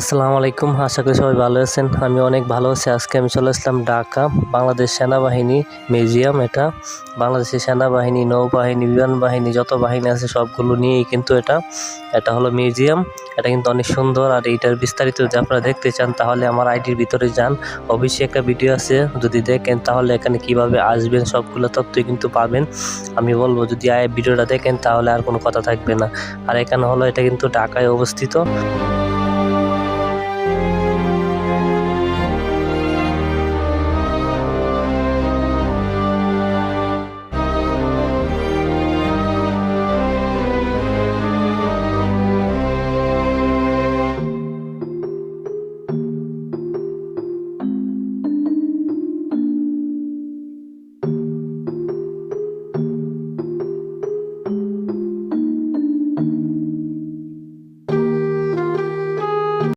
আসসালামু আলাইকুম, আশা করি সবাই ভালো আছেন। আমি অনেক ভালো আছি। আজকে আমি চলে আসলাম ঢাকা বাংলাদেশ সেনাবাহিনী মিউজিয়াম। এটা বাংলাদেশের সেনাবাহিনী, নৌবাহিনী, বিমান বাহিনী যত বাহিনী আছে সবগুলো নিয়েই কিন্তু এটা হলো মিউজিয়াম। এটা কিন্তু অনেক সুন্দর। আর এইটার বিস্তারিত যদি আপনারা দেখতে চান তাহলে আমার আইডির ভিতরে যান, অবশ্যই একটা ভিডিও আছে, যদি দেখেন তাহলে এখানে কিভাবে আসবেন সবগুলো তথ্যই কিন্তু পাবেন। আমি বলবো যদি ভিডিওটা দেখেন তাহলে আর কোনো কথা থাকবে না। আর এখানে হলো এটা কিন্তু ঢাকায় অবস্থিত।